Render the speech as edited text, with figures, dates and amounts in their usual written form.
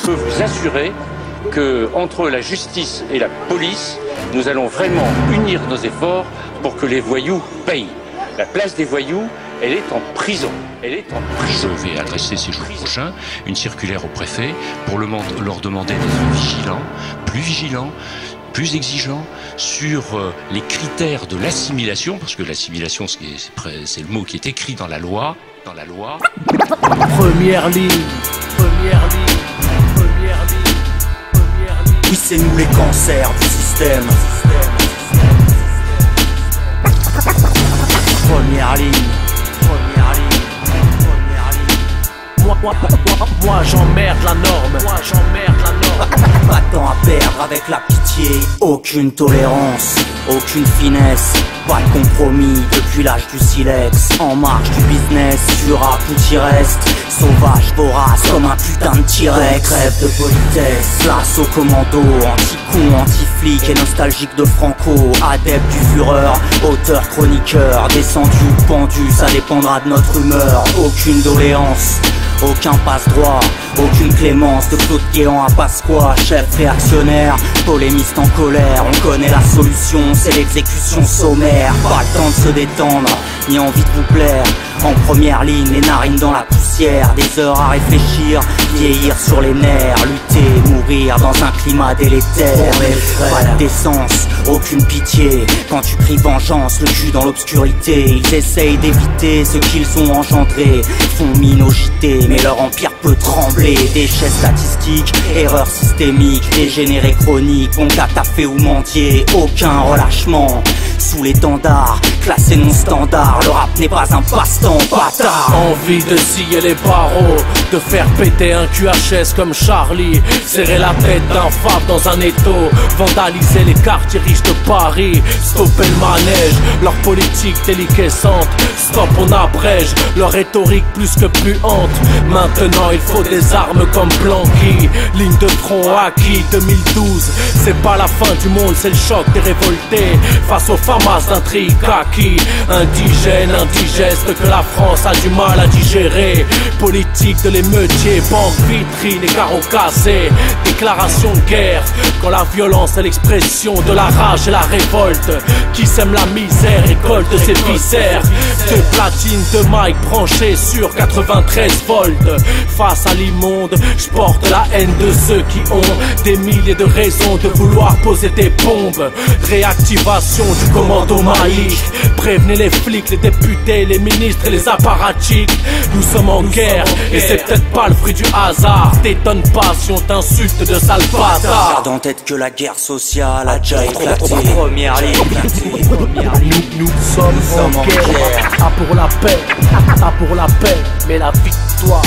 Je peux vous assurer que entre la justice et la police, nous allons vraiment unir nos efforts pour que les voyous payent. La place des voyous, elle est en prison. Elle est en prison. Je vais adresser ces jours prochains une circulaire au préfet pour leur demander d'être vigilants, plus exigeants sur les critères de l'assimilation, parce que l'assimilation, c'est le mot qui est écrit dans la loi. Première ligne, première ligne, première ligne, première ligne. Oui, c'est nous les cancers du système. Première ligne, première ligne, première ligne. Moi j'emmerde la norme, moi j'emmerde la norme. Pas de temps à perdre avec la pitié. Aucune tolérance, aucune finesse. Pas de compromis depuis l'âge du silex. En marche du business, tu rap ou t'y restes. Sauvage, vorace comme un putain de T-Rex. Rêve de politesse, place au commando. Anti-con, anti-flic et nostalgique de Franco. Adepte du fureur, auteur, chroniqueur. Descendu ou pendu, ça dépendra de notre humeur. Aucune doléance, aucun passe-droit, aucune clémence. De Claude Guéant à Pasqua, chef réactionnaire, polémiste en colère. On connaît la solution, c'est l'exécution sommaire. Pas le temps de se détendre, ni envie de vous plaire. En première ligne, les narines dans la poussière. Des heures à réfléchir, vieillir sur les nerfs. Lutter, mourir dans un climat délétère. Pas de décence, aucune pitié. Quand tu cries vengeance, le cul dans l'obscurité. Ils essayent d'éviter ce qu'ils ont engendré. Font mine au JT, mais leur empire peut trembler. Déchets statistiques, erreurs systémiques, dégénérés chroniques, bon qu'à taffer ou mendier. Aucun relâchement, sous l'étendard, classé non standard. Le rap n'est pas un passe-temps, bâtard. Envie de scier les barreaux, de faire péter un QHS comme Charlie, serrer la tête d'un fab dans un étau, vandaliser les quartiers riches de Paris, stopper le manège, leur politique déliquescente. Stop, on abrège leur rhétorique plus que puante. Maintenant il faut des armes comme Blanqui. Ligne de front acquis 2012. C'est pas la fin du monde, c'est le choc des révoltés face aux famas d'intrigue kaki. Indigène, indigeste que la France a du mal à digérer. Politique de l'émeutier, banque, vitrine et carreaux cassés. Déclaration de guerre quand la violence est l'expression de la rage et la révolte. Qui sème la misère récolte ses viscères. De platine, de mic branché sur 93 volts. Face à l'immonde, je porte la haine de ceux qui ont des milliers de raisons de vouloir poser des bombes. Réactivation du commando maïque. Prévenez les flics, les députés, les ministres et les apparatchiks. Nous sommes en guerre et c'est peut-être pas le fruit du hasard. T'étonne pas si on t'insulte de sale bâtard. Garde en tête que la guerre sociale a déjà éclaté. Première ligne, Nous sommes en guerre. A pour la paix, a pour la paix, mais la victoire